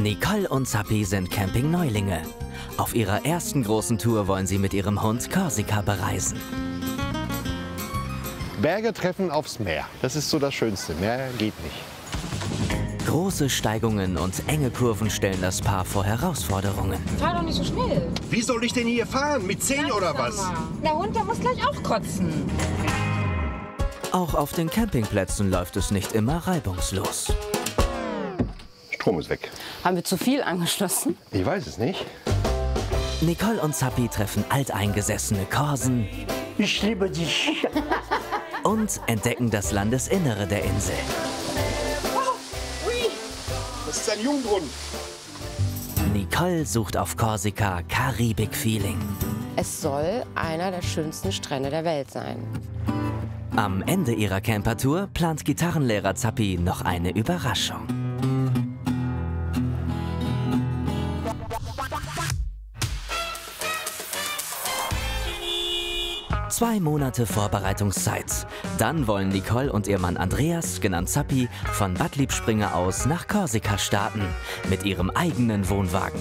Nicole und Zappi sind Camping-Neulinge. Auf ihrer ersten großen Tour wollen sie mit ihrem Hund Korsika bereisen. Berge treffen aufs Meer. Das ist so das Schönste. Mehr geht nicht. Große Steigungen und enge Kurven stellen das Paar vor Herausforderungen. Fahr doch nicht so schnell. Wie soll ich denn hier fahren? Mit 10 oder was? Der Hund, der muss gleich auch kotzen. Auch auf den Campingplätzen läuft es nicht immer reibungslos. Strom ist weg. Haben wir zu viel angeschlossen? Ich weiß es nicht. Nicole und Zappi treffen alteingesessene Korsen. Ich liebe dich. Und entdecken das Landesinnere der Insel. Das ist ein Jungbrunnen. Nicole sucht auf Korsika Karibik-Feeling. Es soll einer der schönsten Strände der Welt sein. Am Ende ihrer Campertour plant Gitarrenlehrer Zappi noch eine Überraschung. Zwei Monate Vorbereitungszeit. Dann wollen Nicole und ihr Mann Andreas, genannt Zappi, von Bad Liebspringer aus nach Korsika starten. Mit ihrem eigenen Wohnwagen.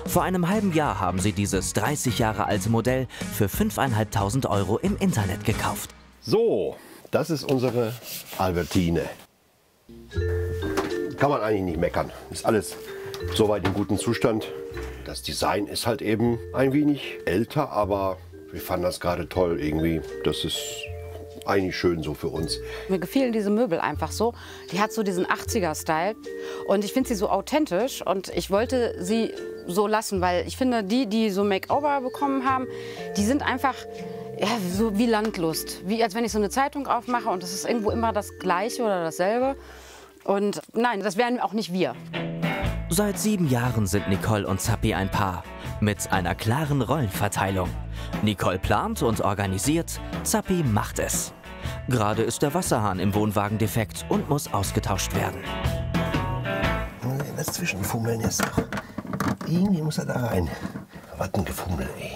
Vor einem halben Jahr haben sie dieses 30 Jahre alte Modell für 5.500 € im Internet gekauft. So, das ist unsere Albertine. Kann man eigentlich nicht meckern. Ist alles soweit in gutem Zustand. Das Design ist halt eben ein wenig älter, aber wir fanden das gerade toll irgendwie. Das ist eigentlich schön so für uns. Mir gefielen diese Möbel einfach so. Die hat so diesen 80er-Style und ich finde sie so authentisch und ich wollte sie so lassen, weil ich finde, die so Makeover bekommen haben, die sind einfach ja, so wie Landlust. Wie als wenn ich so eine Zeitung aufmache und es ist irgendwo immer das Gleiche oder dasselbe. Und nein, das wären auch nicht wir. Seit 7 Jahren sind Nicole und Zappi ein Paar. Mit einer klaren Rollenverteilung. Nicole plant und organisiert, Zappi macht es. Gerade ist der Wasserhahn im Wohnwagen defekt und muss ausgetauscht werden. Das Zwischenfummeln jetzt noch. Irgendwie muss er da rein. Was ein Gefummel, ey.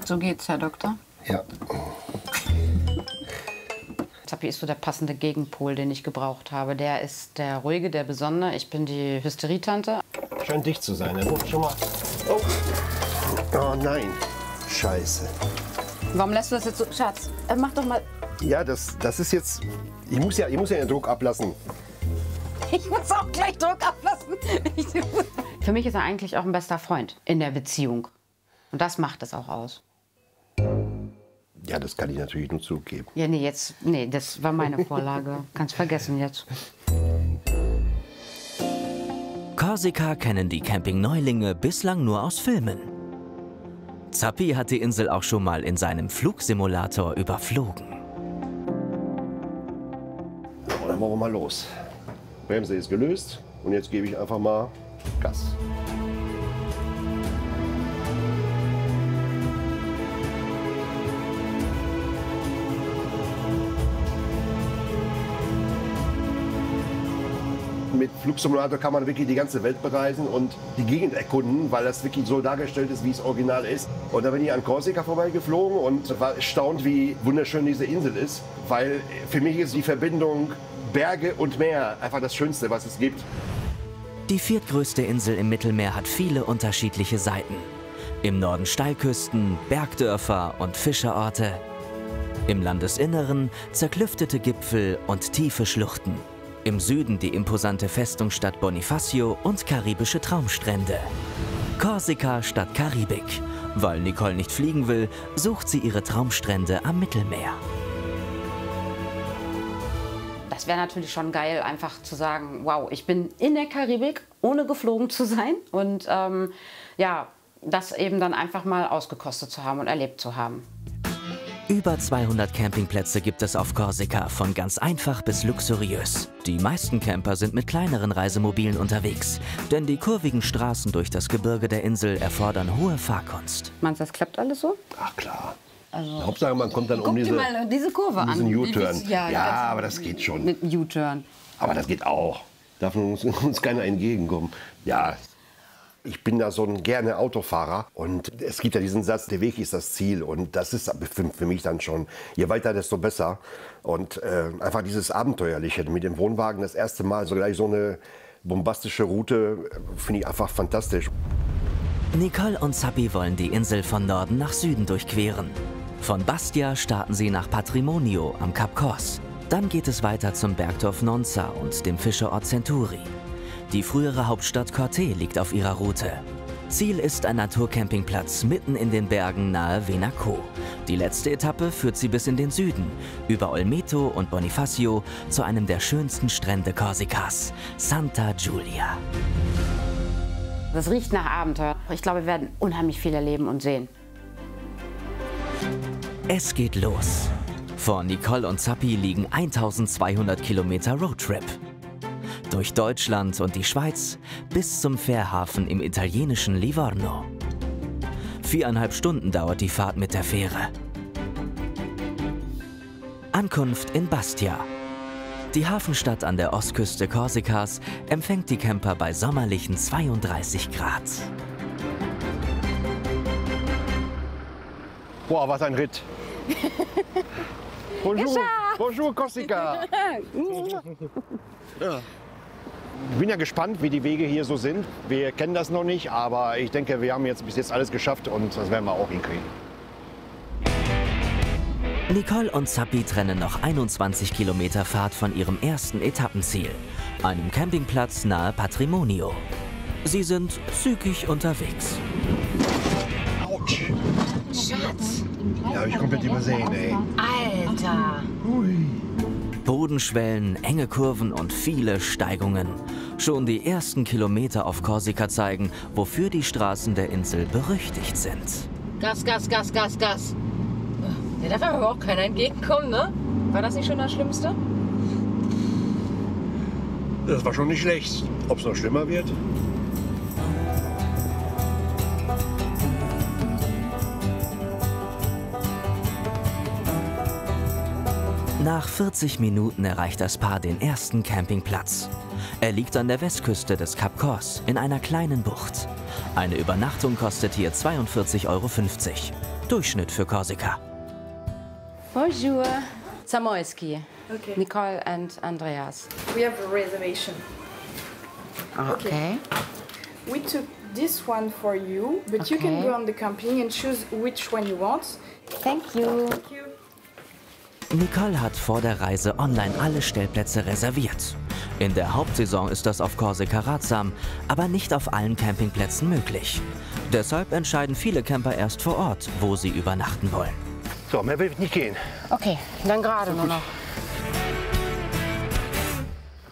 So geht's, Herr Doktor. Ja. Zappi ist so der passende Gegenpol, den ich gebraucht habe. Der ist der Ruhige, der Besondere. Ich bin die Hysterietante. Scheint dicht zu sein. Er schon mal. Oh. Oh nein. Scheiße. Warum lässt du das jetzt so? Schatz, mach doch mal. Ja, das ist jetzt. Ich muss ja den Druck ablassen. Ich muss auch gleich Druck ablassen. Für mich ist er eigentlich auch ein bester Freund in der Beziehung. Und das macht es auch aus. Ja, das kann ich natürlich nur zugeben. Ja, nee, das war meine Vorlage. Kannst vergessen jetzt. Korsika kennen die Camping-Neulinge bislang nur aus Filmen. Zappi hat die Insel auch schon mal in seinem Flugsimulator überflogen. So, dann machen wir mal los. Bremse ist gelöst und jetzt gebe ich einfach mal Gas. Mit Flugsimulator kann man wirklich die ganze Welt bereisen und die Gegend erkunden, weil das wirklich so dargestellt ist, wie es original ist. Und da bin ich an Korsika vorbeigeflogen und war erstaunt, wie wunderschön diese Insel ist, weil für mich ist die Verbindung Berge und Meer einfach das Schönste, was es gibt. Die viertgrößte Insel im Mittelmeer hat viele unterschiedliche Seiten. Im Norden Steilküsten, Bergdörfer und Fischerorte. Im Landesinneren zerklüftete Gipfel und tiefe Schluchten. Im Süden die imposante Festungsstadt Bonifacio und karibische Traumstrände. Korsika statt Karibik. Weil Nicole nicht fliegen will, sucht sie ihre Traumstrände am Mittelmeer. Das wäre natürlich schon geil, einfach zu sagen, wow, ich bin in der Karibik, ohne geflogen zu sein. Und ja, das eben dann einfach mal ausgekostet zu haben und erlebt zu haben. Über 200 Campingplätze gibt es auf Korsika, von ganz einfach bis luxuriös. Die meisten Camper sind mit kleineren Reisemobilen unterwegs, denn die kurvigen Straßen durch das Gebirge der Insel erfordern hohe Fahrkunst. Meinst du, das klappt alles so? Ach klar. Also, Hauptsache, man kommt dann um guck dir mal diese Kurve an. diesen U-Turn. Ja, aber das geht schon. Mit dem U-Turn. Aber das geht auch. Darf uns keiner entgegenkommen. Ja, ich bin da so ein gerne Autofahrer und es gibt ja diesen Satz, der Weg ist das Ziel und das ist für mich dann schon, je weiter, desto besser. Und einfach dieses Abenteuerliche mit dem Wohnwagen, das erste Mal so gleich so eine bombastische Route, finde ich einfach fantastisch. Nicole und Zappi wollen die Insel von Norden nach Süden durchqueren. Von Bastia starten sie nach Patrimonio am Kap Kos. Dann geht es weiter zum Bergdorf Nonza und dem Fischerort Centuri. Die frühere Hauptstadt Corte liegt auf ihrer Route. Ziel ist ein Naturcampingplatz mitten in den Bergen nahe Venaco. Die letzte Etappe führt sie bis in den Süden, über Olmeto und Bonifacio zu einem der schönsten Strände Korsikas, Santa Giulia. Das riecht nach Abenteuer. Ich glaube, wir werden unheimlich viel erleben und sehen. Es geht los. Vor Nicole und Zappi liegen 1200 Kilometer Roadtrip. Durch Deutschland und die Schweiz bis zum Fährhafen im italienischen Livorno. 4,5 Stunden dauert die Fahrt mit der Fähre. Ankunft in Bastia. Die Hafenstadt an der Ostküste Korsikas empfängt die Camper bei sommerlichen 32 Grad. Boah, was ein Ritt. Bonjour, bonjour Korsika. Ich bin ja gespannt, wie die Wege hier so sind. Wir kennen das noch nicht, aber ich denke, wir haben jetzt bis jetzt alles geschafft und das werden wir auch hinkriegen. Nicole und Zappi trennen noch 21 Kilometer Fahrt von ihrem ersten Etappenziel, einem Campingplatz nahe Patrimonio. Sie sind zügig unterwegs. Autsch. Schatz. Ja, habe ich komplett übersehen, ey. Alter. Bodenschwellen, enge Kurven und viele Steigungen. Schon die ersten Kilometer auf Korsika zeigen, wofür die Straßen der Insel berüchtigt sind. Gas, Gas, Gas, Gas, Gas. Da darf aber auch keiner entgegenkommen, ne? War das nicht schon das Schlimmste? Das war schon nicht schlecht. Ob es noch schlimmer wird? Nach 40 Minuten erreicht das Paar den ersten Campingplatz. Er liegt an der Westküste des Kap Kos in einer kleinen Bucht. Eine Übernachtung kostet hier 42,50 Euro. Durchschnitt für Korsika. Bonjour. Zamoyski. Okay. Nicole and Andreas. We have a reservation. Okay. We took this one for you, but you can Okay. go on the camping and choose which one you want. Thank you. Thank you. Nicole hat vor der Reise online alle Stellplätze reserviert. In der Hauptsaison ist das auf Korsika ratsam, aber nicht auf allen Campingplätzen möglich. Deshalb entscheiden viele Camper erst vor Ort, wo sie übernachten wollen. So, mehr will nicht gehen. Okay, dann gerade nur noch.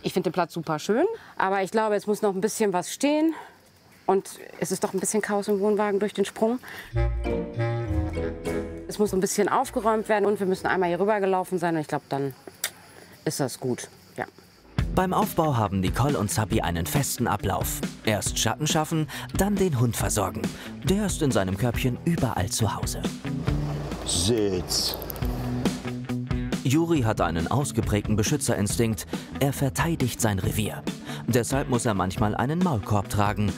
Ich finde den Platz super schön, aber ich glaube, jetzt muss noch ein bisschen was stehen. Und es ist doch ein bisschen Chaos im Wohnwagen durch den Sprung. Es muss ein bisschen aufgeräumt werden und wir müssen einmal hier rüber gelaufen sein. Und ich glaube, dann ist das gut. Ja. Beim Aufbau haben Nicole und Zappi einen festen Ablauf. Erst Schatten schaffen, dann den Hund versorgen. Der ist in seinem Körbchen überall zu Hause. Sitz. Juri hat einen ausgeprägten Beschützerinstinkt. Er verteidigt sein Revier. Deshalb muss er manchmal einen Maulkorb tragen.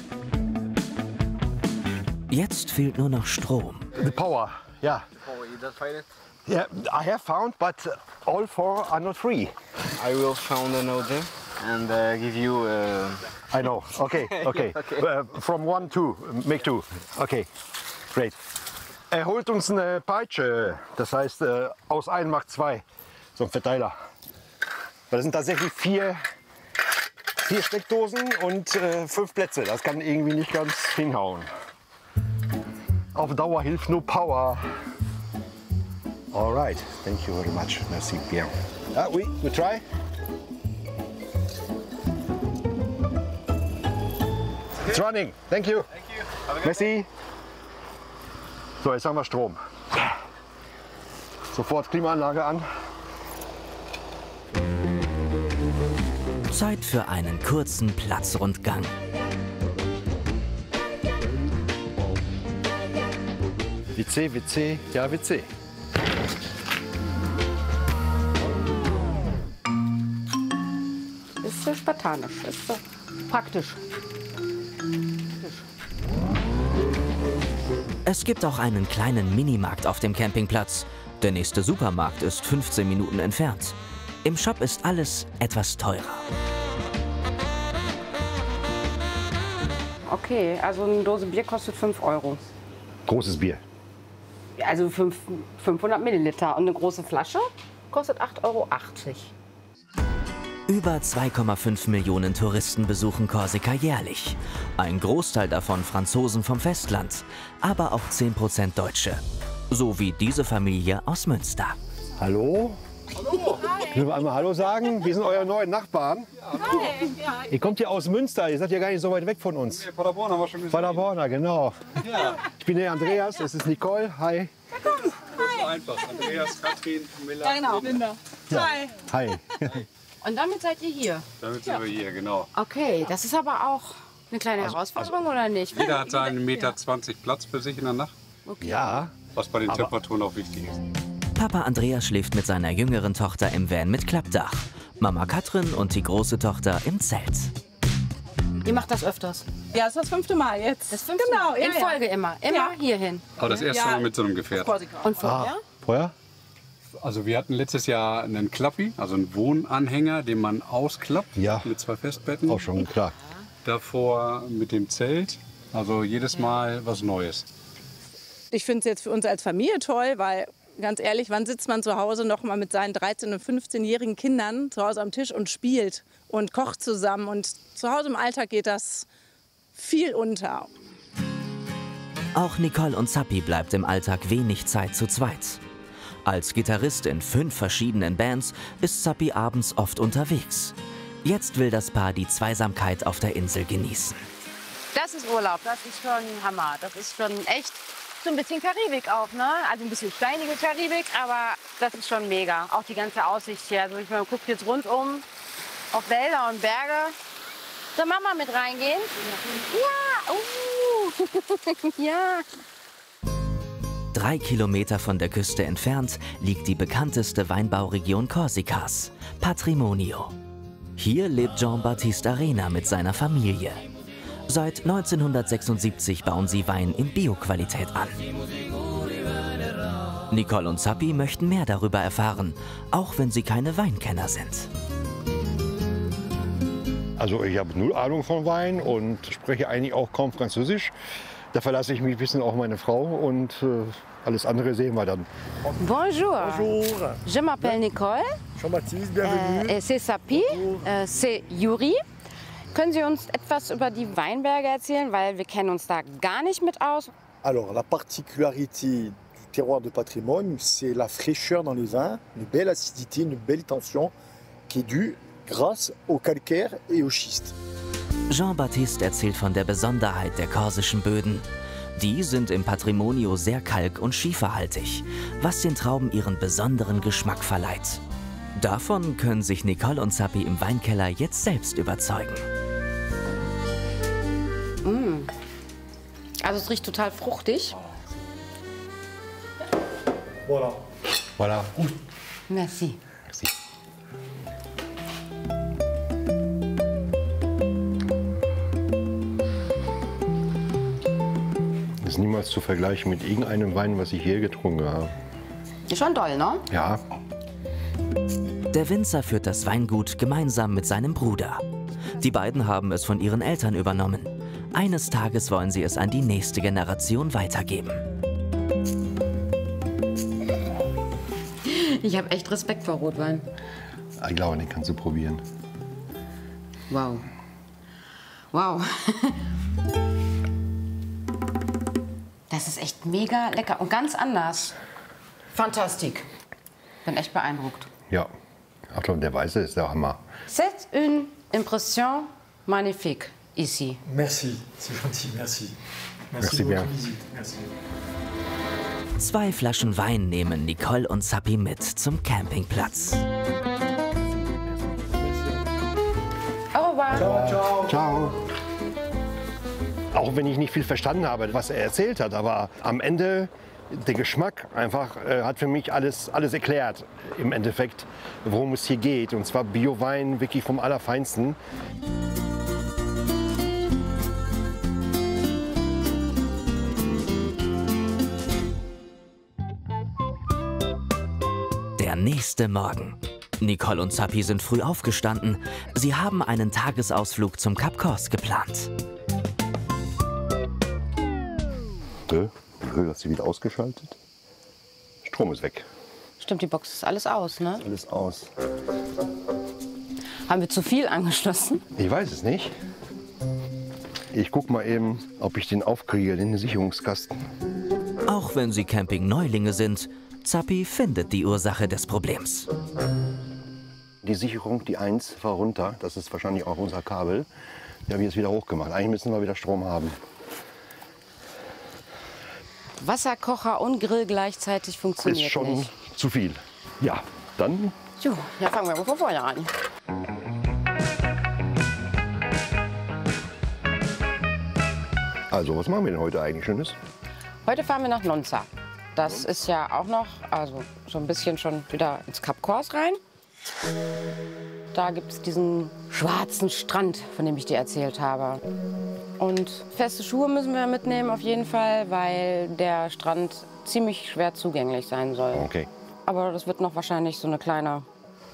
Jetzt fehlt nur noch Strom. The power, yeah. Oh, you don't find it? Yeah, I have found, but all four are not free. I will find another and give you. I know. Okay, okay. From 1, 2, make 2. Okay, great. Er holt uns eine Peitsche, das heißt aus 1 macht 2, so ein Verteiler. Weil das sind tatsächlich 4 Steckdosen und 5 Plätze. Das kann irgendwie nicht ganz hinhauen. Auf Dauer hilft nur Power. All right, thank you very much. Merci bien. We try. It's running. Thank you. Merci. So, jetzt haben wir Strom. Sofort Klimaanlage an. Zeit für einen kurzen Platzrundgang. WC, WC, ja WC. Ist so spartanisch, ist so praktisch. Es gibt auch einen kleinen Minimarkt auf dem Campingplatz. Der nächste Supermarkt ist 15 Minuten entfernt. Im Shop ist alles etwas teurer. okay. Also eine Dose Bier kostet 5 Euro. Großes Bier. Also 500 Milliliter. Und eine große Flasche kostet 8,80 Euro. Über 2,5 Millionen Touristen besuchen Korsika jährlich. Ein Großteil davon Franzosen vom Festland, aber auch 10% Deutsche. So wie diese Familie aus Münster. Hallo? Hallo. Können wir einmal Hallo sagen? Wir sind eure neuen Nachbarn. Hi. Ihr kommt hier aus Münster, ihr seid ja gar nicht so weit weg von uns. Nee, Paderborn haben wir schon gesehen. Paderborner, genau. Ja. Ich bin der Andreas, das ist Nicole. Hi. So einfach. Andreas, Katrin, Miller. Ja, genau. Linda. Hi. Hi. Und damit seid ihr hier? Damit sind wir hier, genau. Okay, das ist aber auch eine kleine Herausforderung, oder nicht? Jeder hat seinen 1,20 Meter Platz für sich in der Nacht, Ja. was bei den Temperaturen auch wichtig ist. Papa Andreas schläft mit seiner jüngeren Tochter im Van mit Klappdach. Mama Katrin und die große Tochter im Zelt. Ihr macht das öfters? Ja, das ist das 5. Mal jetzt. Das 5. Genau, ja, In Folge immer hierhin. Aber das erste Mal mit so einem Gefährt. Und vorher? Vorher? Also wir hatten letztes Jahr einen Klappi, also einen Wohnanhänger, den man ausklappt Ja. mit 2 Festbetten. Auch schon klar. Davor mit dem Zelt, also jedes Mal was Neues. Ich finde es jetzt für uns als Familie toll, weil ganz ehrlich, wann sitzt man zu Hause noch mal mit seinen 13- und 15-jährigen Kindern zu Hause am Tisch und spielt und kocht zusammen. Und zu Hause im Alltag geht das viel unter. Auch Nicole und Zappi bleibt im Alltag wenig Zeit zu zweit. Als Gitarrist in 5 verschiedenen Bands ist Zappi abends oft unterwegs. Jetzt will das Paar die Zweisamkeit auf der Insel genießen. Das ist Urlaub, das ist schon Hammer. Das ist schon echt so ein bisschen Karibik auch, ne? Also ein bisschen steinige Karibik, aber das ist schon mega. Auch die ganze Aussicht hier. Also ich meine, man guckt jetzt rundum auf Wälder und Berge. Soll Mama mit reingehen? Ja, ja. 3 Kilometer von der Küste entfernt liegt die bekannteste Weinbauregion Korsikas, Patrimonio. Hier lebt Jean-Baptiste Arena mit seiner Familie. Seit 1976 bauen sie Wein in Bioqualität an. Nicole und Zappi möchten mehr darüber erfahren, auch wenn sie keine Weinkenner sind. Also ich habe null Ahnung von Wein und spreche eigentlich auch kaum Französisch. Da verlasse ich mich ein bisschen auf meine Frau und alles andere sehen wir dann. Bonjour. Bonjour. Je m'appelle Nicole. Jean-Baptiste, bienvenue. Et c'est Zappi. C'est Yuri. Können Sie uns etwas über die Weinberge erzählen, weil wir kennen uns da gar nicht mit aus? Alors, la particularité du terroir de Patrimoine, c'est la fraîcheur dans les vins, une belle acidité, une belle tension qui est due grâce au calcaire et au schiste. Jean-Baptiste erzählt von der Besonderheit der korsischen Böden. Die sind im Patrimonio sehr kalk- und schieferhaltig, was den Trauben ihren besonderen Geschmack verleiht. Davon können sich Nicole und Zappi im Weinkeller jetzt selbst überzeugen. Also es riecht total fruchtig. Voilà. Voilà. Merci. Das ist niemals zu vergleichen mit irgendeinem Wein, was ich hier getrunken habe. Ist schon doll, ne? Ja. Der Winzer führt das Weingut gemeinsam mit seinem Bruder. Die beiden haben es von ihren Eltern übernommen. Eines Tages wollen sie es an die nächste Generation weitergeben. Ich habe echt Respekt vor Rotwein. Ich glaube, den kannst du probieren. Wow. Wow. Das ist echt mega lecker und ganz anders. Fantastik. Bin echt beeindruckt. Ja. Ach, der Weiße ist der Hammer. C'est une impression magnifique ici. Merci, c'est gentil, merci. Merci de bien. votre visite. Merci. 2 Flaschen Wein nehmen Nicole und Zappi mit zum Campingplatz. Au revoir. Ciao, ciao. Ciao. Auch wenn ich nicht viel verstanden habe, was er erzählt hat, aber am Ende der Geschmack einfach hat für mich alles erklärt. Im Endeffekt, worum es hier geht. Und zwar Bio-Wein wirklich vom Allerfeinsten. Der nächste Morgen. Nicole und Zappi sind früh aufgestanden. Sie haben einen Tagesausflug zum Kap Kors geplant. Grill hast du wieder ausgeschaltet. Strom ist weg. Stimmt, die Box ist alles aus, ne? Alles aus. Haben wir zu viel angeschlossen? Ich weiß es nicht. Ich guck mal eben, ob ich den aufkriege, den Sicherungskasten. Auch wenn sie Camping-Neulinge sind, Zappi findet die Ursache des Problems. Die Sicherung, die 1 war runter. Das ist wahrscheinlich auch unser Kabel. Die habe ich jetzt wieder hochgemacht. Eigentlich müssen wir wieder Strom haben. Wasserkocher und Grill gleichzeitig funktioniert Ist schon nicht. zu viel. Ja, dann Jo, ja, fangen wir mal von vorne an. also, was machen wir denn heute eigentlich Schönes? Heute fahren wir nach Nonza. Das ist ja auch noch, also so ein bisschen schon wieder ins Cap Corse rein. Da gibt es diesen schwarzen Strand, von dem ich dir erzählt habe. Und feste Schuhe müssen wir mitnehmen auf jeden Fall, weil der Strand ziemlich schwer zugänglich sein soll. Okay. Aber das wird noch wahrscheinlich so eine kleine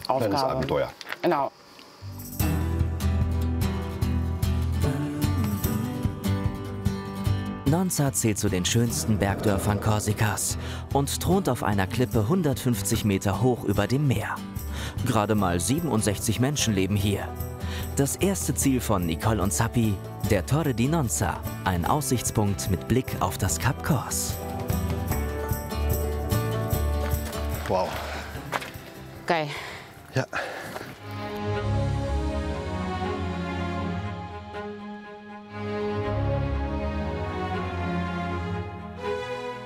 Aufgabe. Kleines Abenteuer. Genau. Nonza zählt zu den schönsten Bergdörfern Korsikas und thront auf einer Klippe 150 Meter hoch über dem Meer. Gerade mal 67 Menschen leben hier. Das erste Ziel von Nicole und Zappi, der Torre di Nonza, ein Aussichtspunkt mit Blick auf das Cap Corse. Wow. Geil. Ja.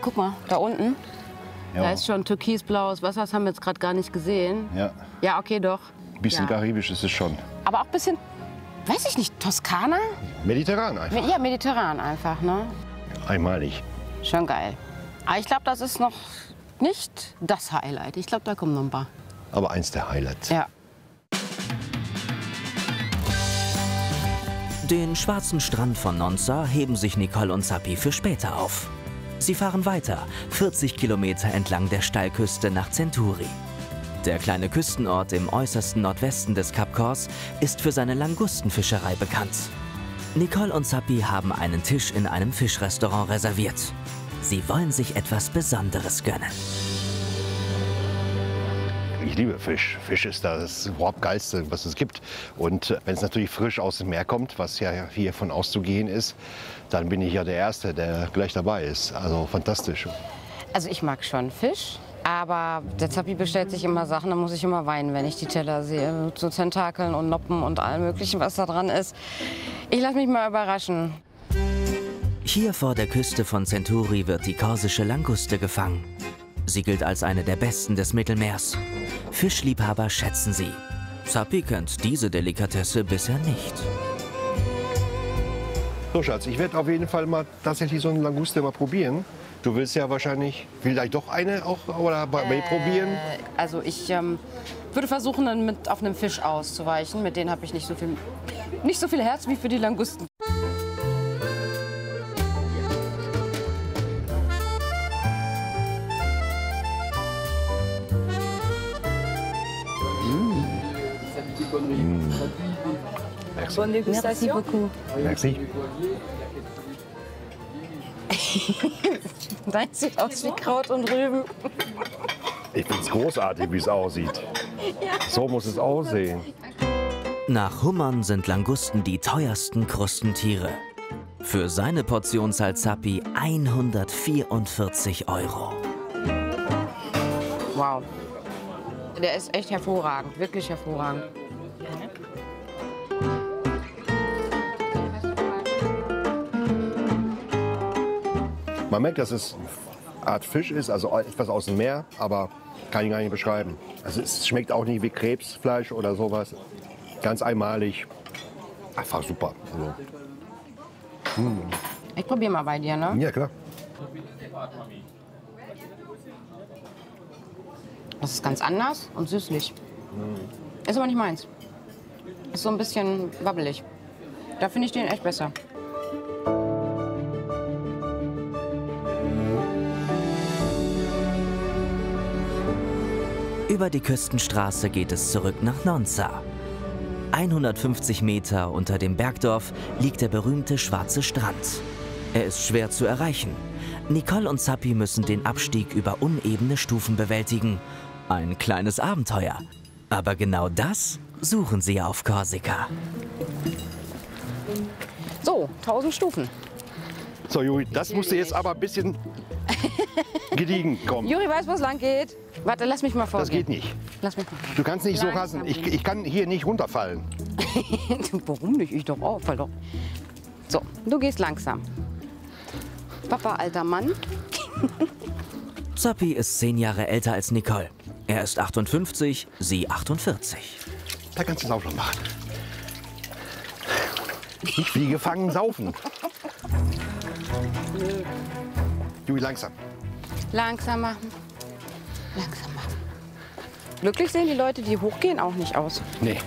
Guck mal, da unten. Ja. Da ist schon türkisblaues Wasser, das haben wir jetzt gerade gar nicht gesehen. Ja. Ja, okay, doch. Ein bisschen Ja. karibisch ist es schon. Aber auch ein bisschen, weiß ich nicht, Toskana? Mediterran einfach. Ja, mediterran einfach, ne? Einmalig. Schon geil. Aber ich glaube, das ist noch nicht das Highlight. Ich glaube, da kommen noch ein paar. Aber eins der Highlights. Ja. Den schwarzen Strand von Nonza heben sich Nicole und Zappi für später auf. Sie fahren weiter, 40 Kilometer entlang der Steilküste nach Centuri. Der kleine Küstenort im äußersten Nordwesten des Cap Corse ist für seine Langustenfischerei bekannt. Nicole und Zappi haben einen Tisch in einem Fischrestaurant reserviert. Sie wollen sich etwas Besonderes gönnen. Ich liebe Fisch. Fisch ist das überhaupt Geilste, was es gibt. Und wenn es natürlich frisch aus dem Meer kommt, was ja hier von auszugehen ist, dann bin ich ja der Erste, der gleich dabei ist. Also fantastisch. Also ich mag schon Fisch, aber der Zappi bestellt sich immer Sachen, da muss ich immer weinen, wenn ich die Teller sehe. Mit so Tentakeln und Noppen und allem Möglichen, was da dran ist. Ich lasse mich mal überraschen. Hier vor der Küste von Centuri wird die korsische Languste gefangen. Sie gilt als eine der besten des Mittelmeers. Fischliebhaber schätzen sie. Zappi kennt diese Delikatesse bisher nicht. So, Schatz, ich werde auf jeden Fall mal tatsächlich so eine Languste mal probieren. Du willst ja wahrscheinlich vielleicht doch eine auch oder probieren. Also ich würde versuchen, dann auf einem Fisch auszuweichen. Mit denen habe ich nicht so viel Herz wie für die Langusten. Merci beaucoup. Merci. Dein sieht aus wie Kraut und Rüben. Ich finde es großartig, wie es aussieht. So muss es aussehen. Nach Hummern sind Langusten die teuersten Krustentiere. Für seine Portion zahlt Zappi 144 €. Wow. Der ist echt hervorragend, wirklich hervorragend. Man merkt, dass es eine Art Fisch ist, also etwas aus dem Meer, aber kann ich gar nicht beschreiben. Also es schmeckt auch nicht wie Krebsfleisch oder sowas. Ganz einmalig. Einfach super. Also, Ich probiere mal bei dir, ne? ja, klar. Das ist ganz anders und süßlich. Ist aber nicht meins. Ist so ein bisschen wabbelig. Da finde ich den echt besser. Über die Küstenstraße geht es zurück nach Nonza. 150 Meter unter dem Bergdorf liegt der berühmte schwarze Strand. Er ist schwer zu erreichen. Nicole und Zappi müssen den Abstieg über unebene Stufen bewältigen. Ein kleines Abenteuer. Aber genau das suchen sie auf Korsika. So, 1000 Stufen. So, Juri, das musste jetzt aber ein bisschen gediegen kommen. Juri weiß, wo es lang geht. Warte, lass mich mal vorgehen. Das geht nicht. Lass mich mal. Du kannst nicht so Langsam. rasen. Ich kann hier nicht runterfallen. Warum nicht? Ich doch auch. Fall doch. So, du gehst langsam. Papa, alter Mann. Zappi ist 10 Jahre älter als Nicole. Er ist 58, sie 48. Da kannst du es auch schon machen. Nicht wie gefangen saufen. Juri, langsam. Langsam machen. Langsam machen. Glücklich sehen die Leute, die hochgehen, auch nicht aus. Nee.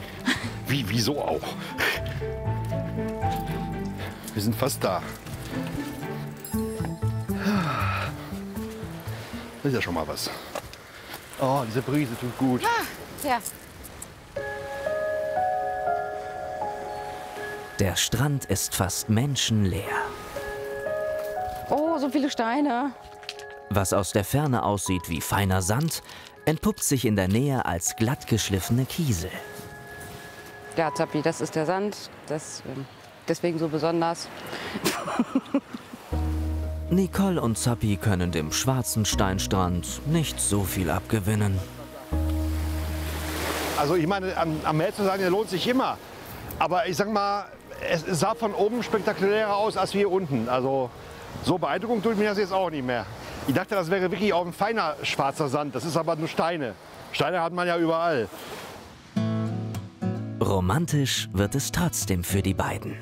Wieso auch? Wir sind fast da. Das ist ja schon mal was. Oh, diese Brise tut gut. Ja. Der Strand ist fast menschenleer. Oh, so viele Steine. Was aus der Ferne aussieht wie feiner Sand, entpuppt sich in der Nähe als glatt geschliffene Kiesel. Ja, Zappi, das ist der Sand. Das, deswegen so besonders. Nicole und Zappi können dem schwarzen Steinstrand nicht so viel abgewinnen. Also ich meine, am Meer zu sein, der lohnt sich immer. Aber ich sag mal, es sah von oben spektakulärer aus als hier unten. Also so beeindruckend tut mir das jetzt auch nicht mehr. Ich dachte, das wäre wirklich auch ein feiner schwarzer Sand. Das ist aber nur Steine. Steine hat man ja überall. Romantisch wird es trotzdem für die beiden.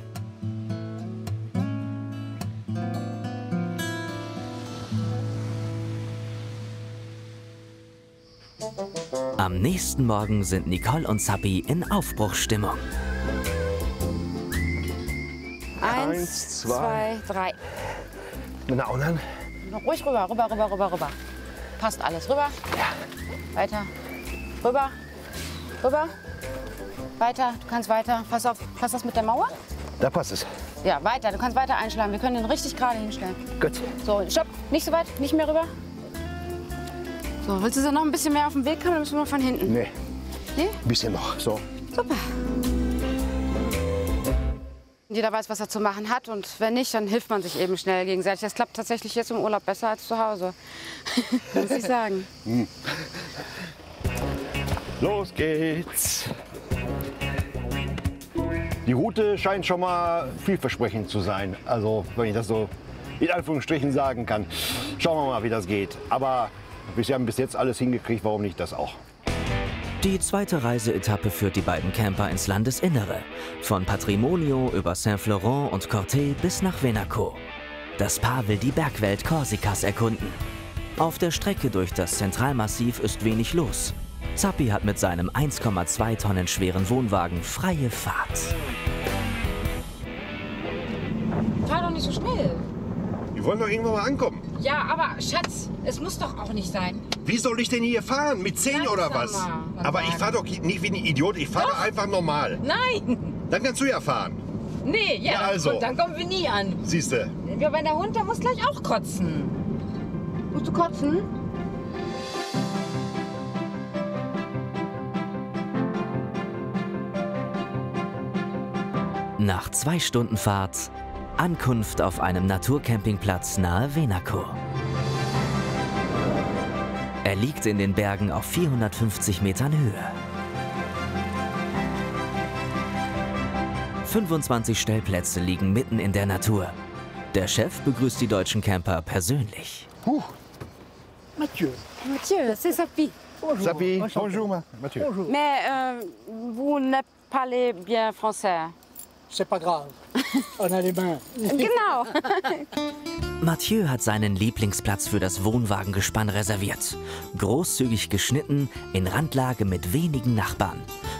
Am nächsten Morgen sind Nicole und Zappi in Aufbruchsstimmung. 1, 2, 3. Na und dann? Ruhig rüber, rüber. Passt alles. Rüber. Ja. Weiter. Rüber. Rüber. Weiter. Du kannst weiter. Pass auf. Passt das mit der Mauer? Da passt es. Ja, weiter. Du kannst weiter einschlagen. Wir können den richtig gerade hinstellen. Gut. So, stopp. Nicht so weit. Nicht mehr rüber. So, willst du so noch ein bisschen mehr auf den Weg kommen? Dann müssen wir von hinten. Nee. Nee? Ein bisschen noch. So. Super. Jeder weiß, was er zu machen hat, und wenn nicht, dann hilft man sich eben schnell gegenseitig. Das klappt tatsächlich jetzt im Urlaub besser als zu Hause, muss ich sagen. Los geht's. Die Route scheint schon mal vielversprechend zu sein. Also, wenn ich das so in Anführungsstrichen sagen kann. Schauen wir mal, wie das geht. Aber wir haben bis jetzt alles hingekriegt, warum nicht das auch? Die zweite Reiseetappe führt die beiden Camper ins Landesinnere. Von Patrimonio über Saint-Florent und Corté bis nach Venaco. Das Paar will die Bergwelt Korsikas erkunden. Auf der Strecke durch das Zentralmassiv ist wenig los. Zappi hat mit seinem 1,2 Tonnen schweren Wohnwagen freie Fahrt. Fahr doch nicht so schnell. Wir wollen doch irgendwann mal ankommen. Ja, aber Schatz, es muss doch auch nicht sein. Wie soll ich denn hier fahren? Mit 10 oder was? Langsamer. Aber ich fahre doch nicht wie ein Idiot. Ich fahre einfach normal. Nein! Dann kannst du ja fahren. Nee, ja, Ja, also. und dann kommen wir nie an. Siehst du? Ja, weil der Hund, der muss gleich auch kotzen. Musst du kotzen? Nach 2 Stunden Fahrt, Ankunft auf einem Naturcampingplatz nahe Venaco. Er liegt in den Bergen auf 450 Metern Höhe. 25 Stellplätze liegen mitten in der Natur. Der Chef begrüßt die deutschen Camper persönlich. Mathieu. Mathieu, c'est Zappi. Zappi, bonjour, Mathieu. Mais vous ne parlez bien français. C'est pas grave. On a les mains. Genau. Mathieu hat seinen Lieblingsplatz für das Wohnwagengespann reserviert. Großzügig geschnitten, in Randlage mit wenigen Nachbarn.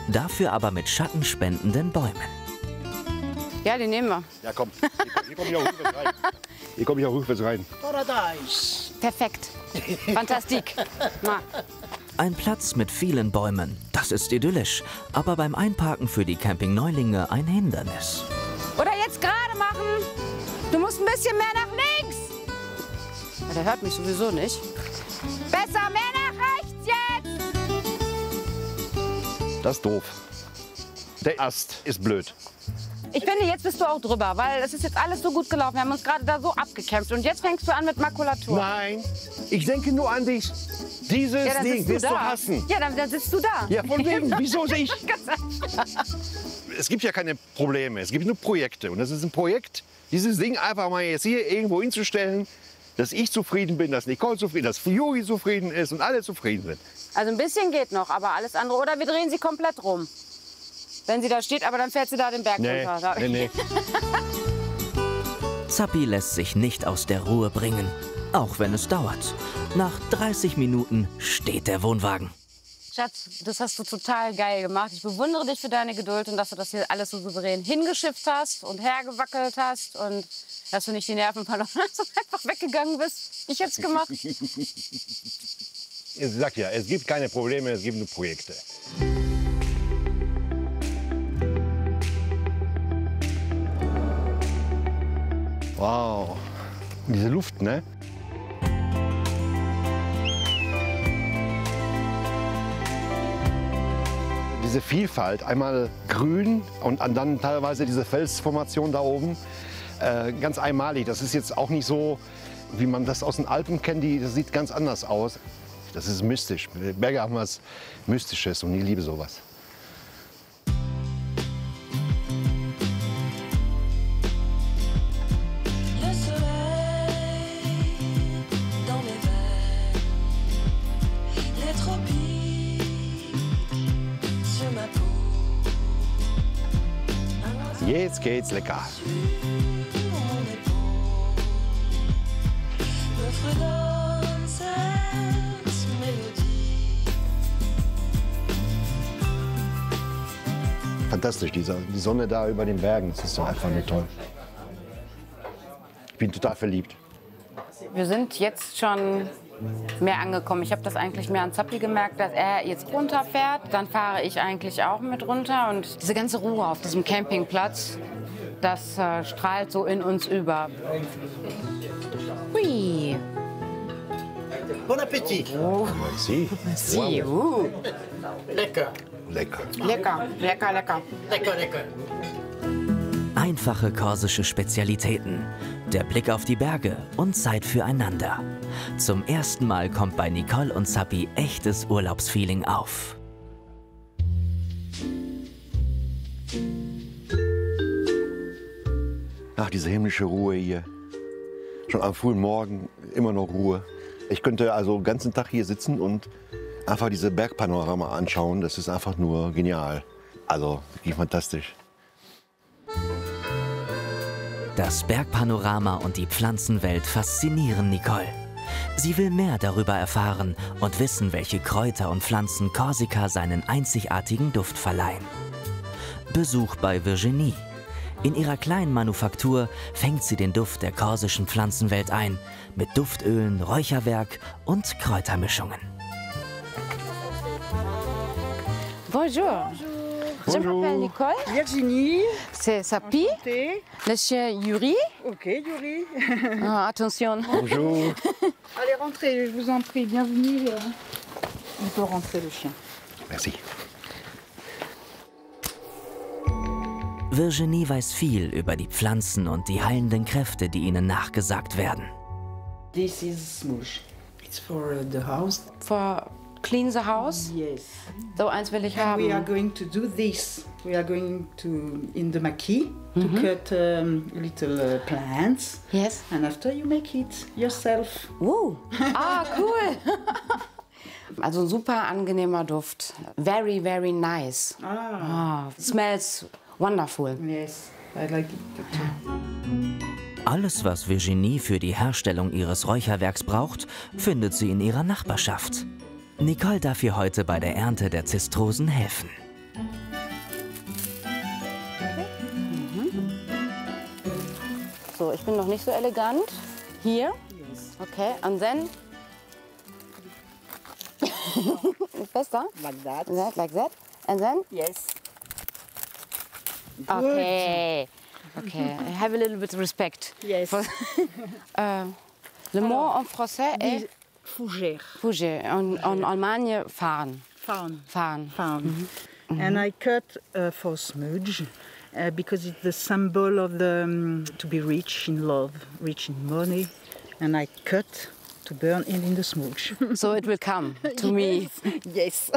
Dafür aber mit schattenspendenden Bäumen. Ja, die nehmen wir. Ja, komm. Hier komme ich auch rückwärts rein. Hier komme ich auch rückwärts rein. Perfekt. Fantastik. Na. Ein Platz mit vielen Bäumen, das ist idyllisch. Aber beim Einparken für die Camping-Neulinge ein Hindernis. Oder jetzt gerade machen. Du musst ein bisschen mehr nach links. Ja, der hört mich sowieso nicht. Besser mehr nach rechts jetzt. Das ist doof. Der Ast ist blöd. Ich finde, jetzt bist du auch drüber, weil es ist jetzt alles so gut gelaufen. Wir haben uns gerade da so abgekämpft und jetzt fängst du an mit Makulatur. Nein, ich denke nur an dich. Dieses Ja, dann Ding sitzt du wirst du da. hassen. Ja, dann sitzt du da. Ja, von wegen. Wieso ich? Es gibt ja keine Probleme, es gibt nur Projekte. Und das ist ein Projekt, dieses Ding einfach mal jetzt hier irgendwo hinzustellen, dass ich zufrieden bin, dass Nicole zufrieden ist, dass Juri zufrieden ist und alle zufrieden sind. Also ein bisschen geht noch, aber alles andere. Oder wir drehen sie komplett rum. Wenn sie da steht, aber dann fährt sie da den Berg runter. Nee. Zappi lässt sich nicht aus der Ruhe bringen, auch wenn es dauert. Nach 30 Minuten steht der Wohnwagen. Schatz, das hast du total geil gemacht. Ich bewundere dich für deine Geduld und dass du das hier alles so souverän hingeschifft hast und hergewackelt hast und dass du nicht die Nerven verloren hast und einfach weggegangen bist. Ich hätte es gemacht. Ich sag ja, es gibt keine Probleme, es gibt nur Projekte. Wow, diese Luft, ne? Diese Vielfalt, einmal grün und dann teilweise diese Felsformation da oben, ganz einmalig. Das ist jetzt auch nicht so, wie man das aus den Alpen kennt, das sieht ganz anders aus. Das ist mystisch. Berge haben was Mystisches und ich liebe sowas. Jetzt geht's lecker. Fantastisch, die Sonne da über den Bergen, das ist doch einfach nur toll. Ich bin total verliebt. Wir sind jetzt schon mehr angekommen. Ich habe das eigentlich mehr an Zappi gemerkt, dass er jetzt runterfährt. Dann fahre ich eigentlich auch mit runter. Und diese ganze Ruhe auf diesem Campingplatz, das strahlt so in uns über. Hui. Bon Appetit. Oh. Merci. Merci. Lecker. Lecker. Lecker, lecker, lecker. Lecker, lecker. Einfache korsische Spezialitäten, der Blick auf die Berge und Zeit füreinander. Zum ersten Mal kommt bei Nicole und Zappi echtes Urlaubsfeeling auf. Ach, diese himmlische Ruhe hier. Schon am frühen Morgen immer noch Ruhe. Ich könnte also den ganzen Tag hier sitzen und einfach diese Bergpanorama anschauen. Das ist einfach nur genial. Also wirklich fantastisch. Das Bergpanorama und die Pflanzenwelt faszinieren Nicole. Sie will mehr darüber erfahren und wissen, welche Kräuter und Pflanzen Korsika seinen einzigartigen Duft verleihen. Besuch bei Virginie. In ihrer kleinen Manufaktur fängt sie den Duft der korsischen Pflanzenwelt ein, mit Duftölen, Räucherwerk und Kräutermischungen. Bonjour. Je m'appelle Nicole. Virginie. C'est Zappi. Le chien Yuri. Ok, Yuri. Ah, attention. Bonjour. Allez, rentrez, je vous en prie. Bienvenue. On peut rentrer, le chien. Merci. Virginie weiß viel über die Pflanzen und die heilenden Kräfte, die ihnen nachgesagt werden. This is smoosh. It's for the house. For clean the house. Yes. So eins will ich And we are haben. going to do this. We are going to, in the maquis, to cut little plants. Yes. And after you make it yourself. Ah, cool. Also ein super angenehmer Duft. Very, very nice. Ah, smells wonderful. Yes, I like it too. Alles, was Virginie für die Herstellung ihres Räucherwerks braucht, findet sie in ihrer Nachbarschaft. Nicole darf ihr heute bei der Ernte der Zistrosen helfen. So, ich bin noch nicht so elegant. Hier. Okay, and then. Besser? Like that. Like that. And then? Yes. Okay. Okay, I have a little bit respect. Yes. Le mot en français est Fougère. fougère. En Allemagne, fahren. Fahren. Fahren. Fahren. And I cut for smudge because it's the symbol of the to be rich in love, rich in money. And I cut to burn in the smudge. So it will come to me. Yes.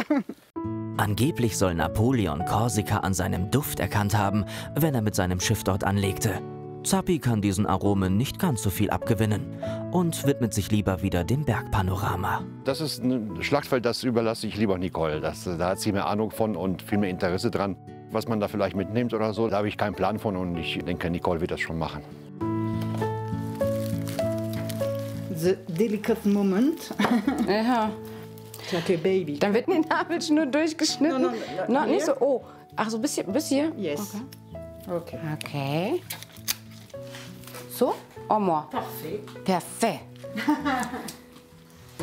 Angeblich soll Napoleon Korsika an seinem Duft erkannt haben, wenn er mit seinem Schiff dort anlegte. Zappi kann diesen Aromen nicht ganz so viel abgewinnen und widmet sich lieber wieder dem Bergpanorama. Das ist ein Schlachtfeld, das überlasse ich lieber Nicole. Da hat sie mehr Ahnung von und viel mehr Interesse dran. Was man da vielleicht mitnimmt oder so, da habe ich keinen Plan von und ich denke, Nicole wird das schon machen. The delicate moment. Ja. Like a baby. Dann wird die Nabelschnur durchgeschnitten. No, No, nicht here. so. Oh, ach so, bis hier? Yes. Okay. Okay. Okay. So? En moi. Parfait. Parfait.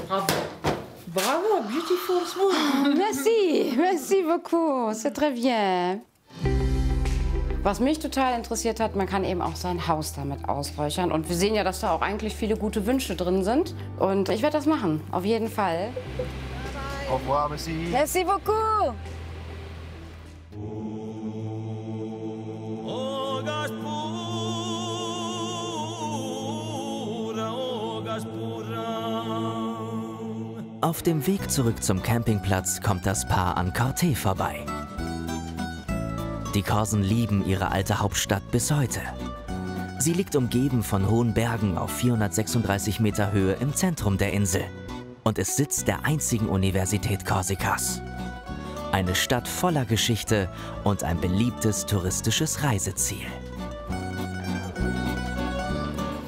Bravo. Bravo, beautiful smooth. Merci, merci beaucoup. C'est très bien. Was mich total interessiert hat, man kann eben auch sein Haus damit ausräuchern. Und wir sehen ja, dass da auch eigentlich viele gute Wünsche drin sind. Und ich werde das machen, auf jeden Fall. Au revoir, merci. Merci beaucoup. Auf dem Weg zurück zum Campingplatz kommt das Paar an Corte vorbei. Die Korsen lieben ihre alte Hauptstadt bis heute. Sie liegt umgeben von hohen Bergen auf 436 Meter Höhe im Zentrum der Insel und ist Sitz der einzigen Universität Korsikas. Eine Stadt voller Geschichte und ein beliebtes touristisches Reiseziel.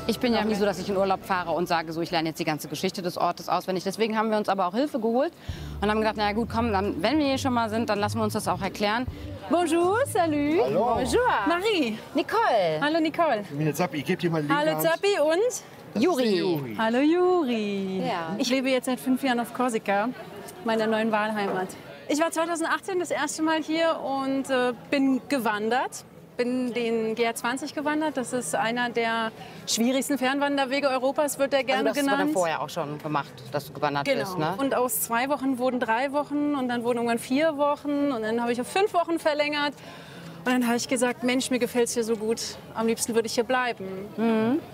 Ich bin ja nie so, dass ich in Urlaub fahre und sage, so, ich lerne jetzt die ganze Geschichte des Ortes auswendig. Deswegen haben wir uns aber auch Hilfe geholt und haben gedacht, na gut, komm, dann, wenn wir hier schon mal sind, dann lassen wir uns das auch erklären. Bonjour, salut. Hallo. Bonjour. Marie. Nicole. Hallo Nicole. Zappi, ich gebe dir mal den Hallo Zappi und? Juri. Hallo Juri. Ja. Ich lebe jetzt seit 5 Jahren auf Korsika, meiner neuen Wahlheimat. Ich war 2018 das erste Mal hier und bin gewandert. Bin den GR20 gewandert. Das ist einer der schwierigsten Fernwanderwege Europas, wird der gerne Also das genannt. wurde vorher auch schon gemacht, dass du gewandert Genau. bist, ne? Und aus 2 Wochen wurden 3 Wochen und dann wurden irgendwann 4 Wochen und dann habe ich auf 5 Wochen verlängert. Und dann habe ich gesagt, Mensch, mir gefällt es hier so gut. Am liebsten würde ich hier bleiben.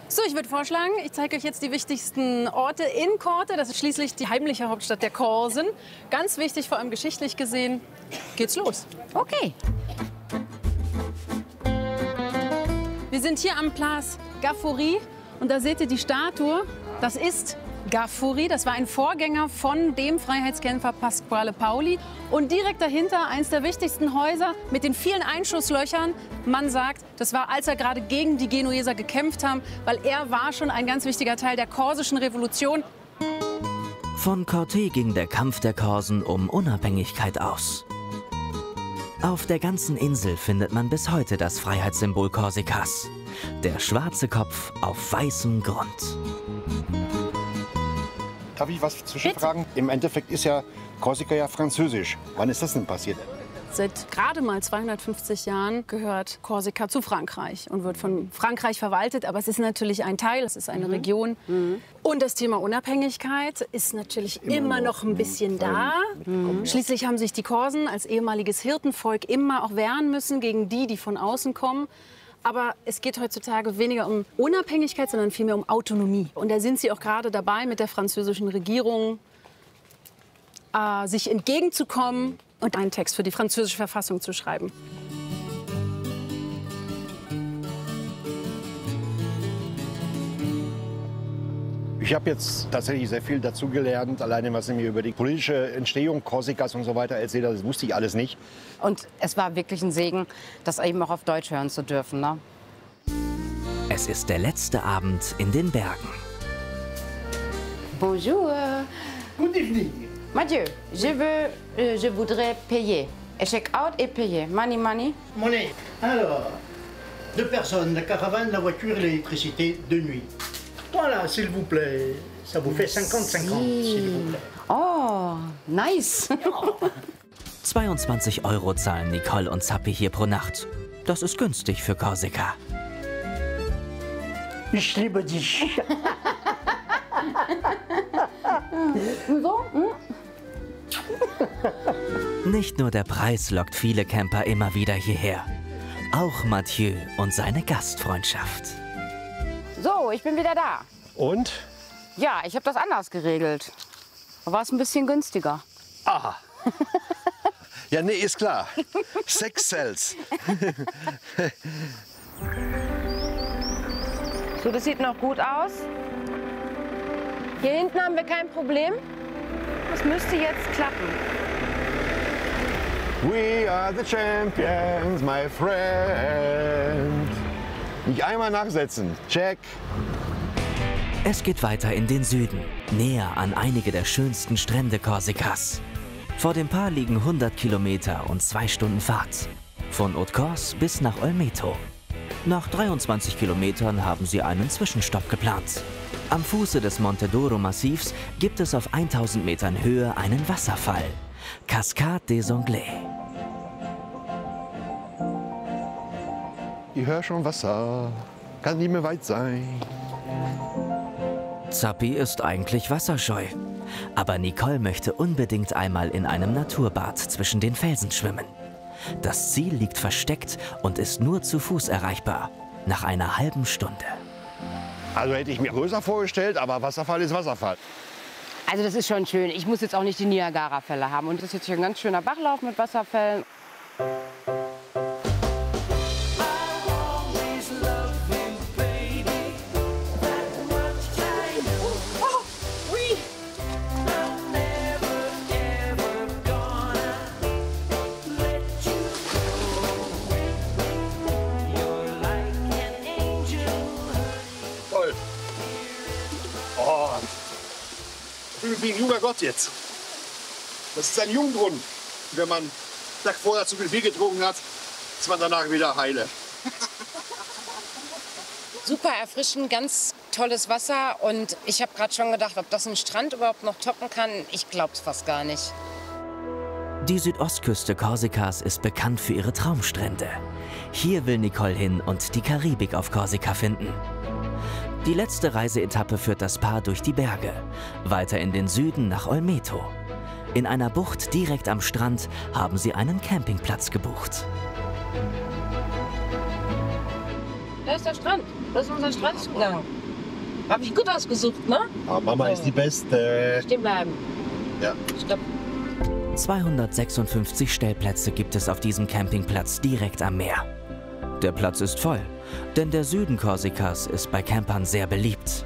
So, ich würde vorschlagen, ich zeige euch jetzt die wichtigsten Orte in Corte. Das ist schließlich die heimliche Hauptstadt der Korsen. Ganz wichtig, vor allem geschichtlich gesehen. Geht's los. Okay. Wir sind hier am Place Gaffuri und da seht ihr die Statue. Das ist Gaffuri, das war ein Vorgänger von dem Freiheitskämpfer Pasquale Paoli. Und direkt dahinter eines der wichtigsten Häuser mit den vielen Einschusslöchern. Man sagt, das war, als er gerade gegen die Genueser gekämpft haben, weil er war schon ein ganz wichtiger Teil der korsischen Revolution. Von Corte ging der Kampf der Korsen um Unabhängigkeit aus. Auf der ganzen Insel findet man bis heute das Freiheitssymbol Korsikas. Der schwarze Kopf auf weißem Grund. Darf ich was zwischenfragen? Im Endeffekt ist ja Korsika ja französisch. Wann ist das denn passiert? Seit gerade mal 250 Jahren gehört Korsika zu Frankreich und wird von Frankreich verwaltet. Aber es ist natürlich ein Teil, es ist eine Region. Und das Thema Unabhängigkeit ist natürlich immer noch ein bisschen da. Schließlich haben sich die Korsen als ehemaliges Hirtenvolk immer auch wehren müssen gegen die von außen kommen. Aber es geht heutzutage weniger um Unabhängigkeit, sondern vielmehr um Autonomie. Und da sind sie auch gerade dabei, mit der französischen Regierung sich entgegenzukommen und einen Text für die französische Verfassung zu schreiben. Ich habe jetzt tatsächlich sehr viel dazugelernt, alleine was sie mir über die politische Entstehung Korsikas und so weiter erzählt hat. Das wusste ich alles nicht. Und es war wirklich ein Segen, das eben auch auf Deutsch hören zu dürfen, ne? Es ist der letzte Abend in den Bergen. Bonjour. Good evening. Mathieu, je voudrais payer. Check out et payer. Money, money. Monnaie. Alors, 2 personnes, la caravane, la voiture et l'électricité de nuit. Voilà, s'il vous plaît. Ça vous fait 50-50, s'il vous plaît. Oh, nice. 22 € zahlen Nicole und Zappi hier pro Nacht. Das ist günstig für Korsika. Ich liebe dich. So? Nicht nur der Preis lockt viele Camper immer wieder hierher. Auch Mathieu und seine Gastfreundschaft. So, ich bin wieder da. Und? Ja, ich habe das anders geregelt. Da war es ein bisschen günstiger. Aha. Ja, nee, ist klar. Sex sells. So, das sieht noch gut aus. Hier hinten haben wir kein Problem. Das müsste jetzt klappen. We are the champions, my friend. Nicht einmal nachsetzen. Check. Es geht weiter in den Süden, näher an einige der schönsten Strände Korsikas. Vor dem Paar liegen 100 Kilometer und 2 Stunden Fahrt. Von Haute-Corse bis nach Olmeto. Nach 23 Kilometern haben sie einen Zwischenstopp geplant. Am Fuße des Monte Doro-Massivs gibt es auf 1000 Metern Höhe einen Wasserfall. Cascade des Anglais. Ich höre schon Wasser. Kann nicht mehr weit sein. Zappi ist eigentlich wasserscheu. Aber Nicole möchte unbedingt einmal in einem Naturbad zwischen den Felsen schwimmen. Das Ziel liegt versteckt und ist nur zu Fuß erreichbar. Nach einer halben Stunde. Also hätte ich mir größer vorgestellt, aber Wasserfall ist Wasserfall. Also das ist schon schön. Ich muss jetzt auch nicht die Niagara-Fälle haben. Und das ist jetzt hier ein ganz schöner Bachlauf mit Wasserfällen. Toll. Oh. Ich bin wie ein junger Gott jetzt. Das ist ein Jungbrunnen. Wenn man einen Tag vorher zu viel Bier getrunken hat, ist man danach wieder heile. Super erfrischend, ganz tolles Wasser. Und ich habe gerade schon gedacht, ob das ein Strand überhaupt noch toppen kann. Ich glaube es fast gar nicht. Die Südostküste Korsikas ist bekannt für ihre Traumstrände. Hier will Nicole hin und die Karibik auf Korsika finden. Die letzte Reiseetappe führt das Paar durch die Berge, weiter in den Süden nach Olmeto. In einer Bucht direkt am Strand haben sie einen Campingplatz gebucht. Da ist der Strand. Das ist unser Strandzugang. Habe ich gut ausgesucht, ne? Ah, Mama ist die Beste. Stehen bleiben. Ja. Stopp. 256 Stellplätze gibt es auf diesem Campingplatz direkt am Meer. Der Platz ist voll, denn der Süden Korsikas ist bei Campern sehr beliebt.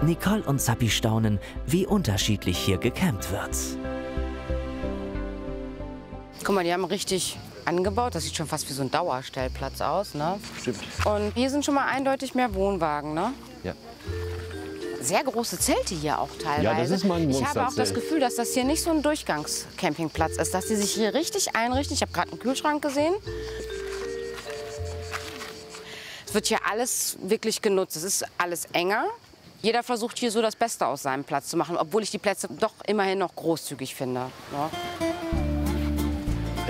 Nicole und Zappi staunen, wie unterschiedlich hier gecampt wird. Guck mal, die haben richtig angebaut. Das sieht schon fast wie so ein Dauerstellplatz aus, ne? Stimmt. Und hier sind schon mal eindeutig mehr Wohnwagen, ne? Ja. Sehr große Zelte hier auch teilweise. Ja, das ist mal ein Ich habe auch das Monsterzelt. Gefühl, dass das hier nicht so ein Durchgangscampingplatz ist, dass die sich hier richtig einrichten. Ich habe gerade einen Kühlschrank gesehen. Es wird hier alles wirklich genutzt. Es ist alles enger. Jeder versucht hier so das Beste aus seinem Platz zu machen, obwohl ich die Plätze doch immerhin noch großzügig finde. Ja.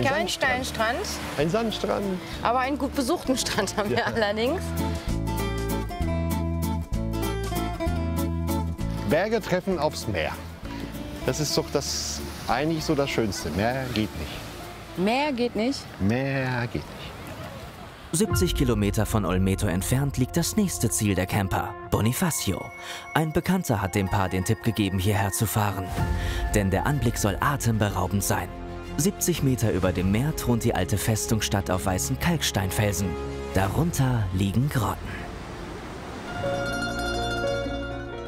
Kein Steinstrand, Ein Sandstrand. aber einen gut besuchten Strand haben wir allerdings. Berge treffen aufs Meer. Das ist doch eigentlich so das Schönste. Mehr geht nicht. Mehr geht nicht. Mehr geht nicht. 70 Kilometer von Olmeto entfernt liegt das nächste Ziel der Camper, Bonifacio. Ein Bekannter hat dem Paar den Tipp gegeben, hierher zu fahren. Denn der Anblick soll atemberaubend sein. 70 Meter über dem Meer thront die alte Festungsstadt auf weißen Kalksteinfelsen. Darunter liegen Grotten.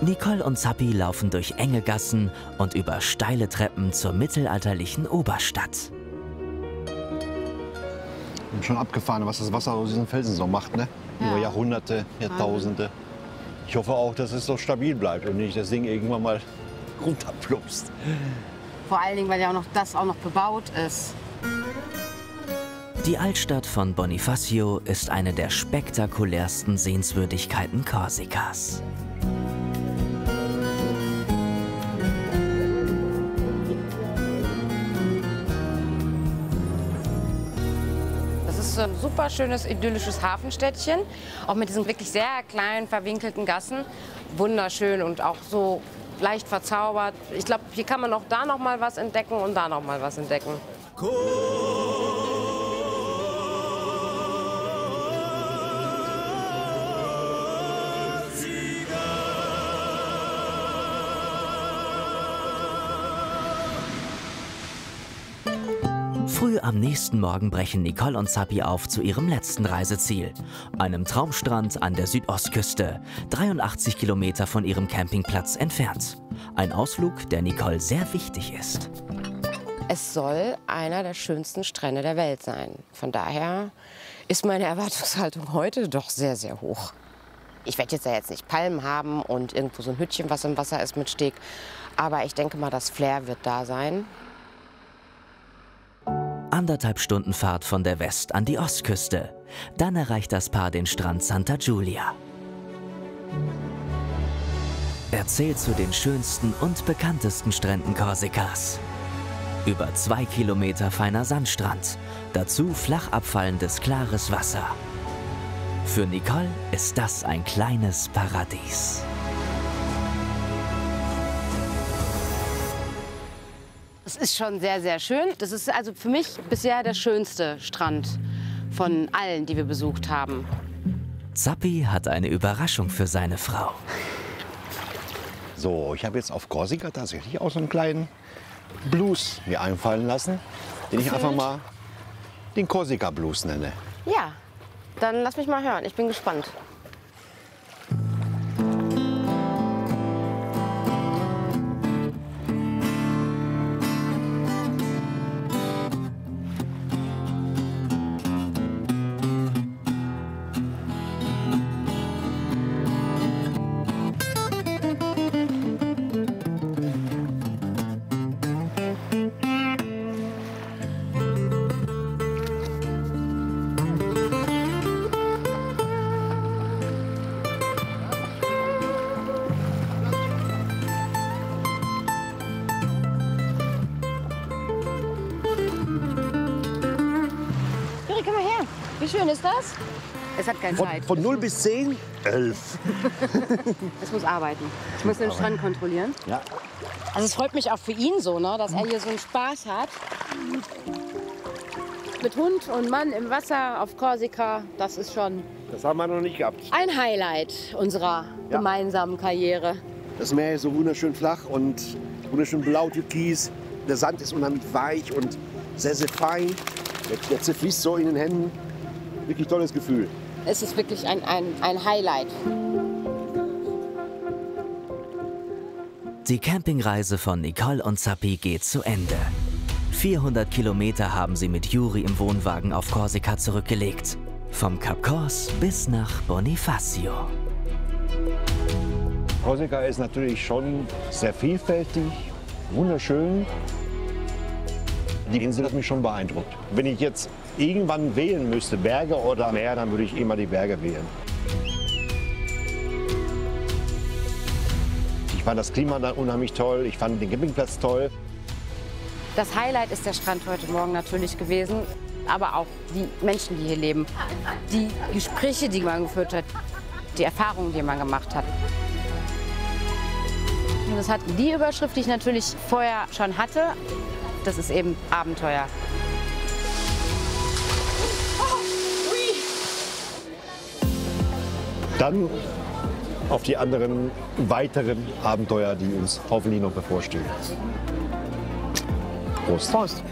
Nicole und Zappi laufen durch enge Gassen und über steile Treppen zur mittelalterlichen Oberstadt. Schon abgefahren, was das Wasser aus diesen Felsen so macht, ne? Über Jahrhunderte, Jahrtausende. Ich hoffe auch, dass es so stabil bleibt und nicht das Ding irgendwann mal runterplumpst. Vor allen Dingen, weil ja auch noch das auch noch bebaut ist. Die Altstadt von Bonifacio ist eine der spektakulärsten Sehenswürdigkeiten Korsikas. ein super schönes, idyllisches Hafenstädtchen. Auch mit diesen wirklich sehr kleinen, verwinkelten Gassen. Wunderschön und auch so leicht verzaubert. Ich glaube, hier kann man auch da noch mal was entdecken und da noch mal was entdecken. Früh am nächsten Morgen brechen Nicole und Zappi auf zu ihrem letzten Reiseziel, einem Traumstrand an der Südostküste, 83 Kilometer von ihrem Campingplatz entfernt. Ein Ausflug, der Nicole sehr wichtig ist. Es soll einer der schönsten Strände der Welt sein. Von daher ist meine Erwartungshaltung heute doch sehr, sehr hoch. Ich werde jetzt nicht Palmen haben und irgendwo so ein Hütchen, was im Wasser ist mit Steg. Aber ich denke mal, das Flair wird da sein. 1,5 Stunden Fahrt von der West- an die Ostküste. Dann erreicht das Paar den Strand Santa Giulia. Er zählt zu den schönsten und bekanntesten Stränden Korsikas. Über 2 Kilometer feiner Sandstrand, dazu flach abfallendes klares Wasser. Für Nicole ist das ein kleines Paradies. Es ist schon sehr, sehr schön. Das ist also für mich bisher der schönste Strand von allen, die wir besucht haben. Zappi hat eine Überraschung für seine Frau. So, ich habe jetzt auf Korsika tatsächlich auch so einen kleinen Blues mir einfallen lassen, den ich einfach mal den Korsika Blues nenne. Ja, dann lass mich mal hören. Ich bin gespannt. Wie schön ist das? Es hat keine Zeit. Von 0 bis 10? 11. Es muss arbeiten. Ich muss den Strand kontrollieren. Ja. Also es freut mich auch für ihn so, ne, dass er hier so einen Spaß hat. Mit Hund und Mann im Wasser auf Korsika, das ist schon Das haben wir noch nicht gehabt. ein Highlight unserer gemeinsamen Karriere. Das Meer ist so wunderschön flach und wunderschön blau-türkis. Der Sand ist unheimlich weich und sehr, sehr fein. Der zerfließt so in den Händen. Wirklich tolles Gefühl. Es ist wirklich ein Highlight. Die Campingreise von Nicole und Zappi geht zu Ende. 400 Kilometer haben sie mit Juri im Wohnwagen auf Korsika zurückgelegt. Vom Kap Kors bis nach Bonifacio. Korsika ist natürlich schon sehr vielfältig, wunderschön. Die Insel hat mich schon beeindruckt. Wenn ich jetzt irgendwann wählen müsste, Berge oder Meer, dann würde ich immer die Berge wählen. Ich fand das Klima da unheimlich toll, ich fand den Campingplatz toll. Das Highlight ist der Strand heute Morgen natürlich gewesen, aber auch die Menschen, die hier leben. Die Gespräche, die man geführt hat, die Erfahrungen, die man gemacht hat. Und das hat die Überschrift, die ich natürlich vorher schon hatte. Das ist eben Abenteuer. Dann auf die anderen weiteren Abenteuer, die uns hoffentlich noch bevorstehen. Prost. Prost.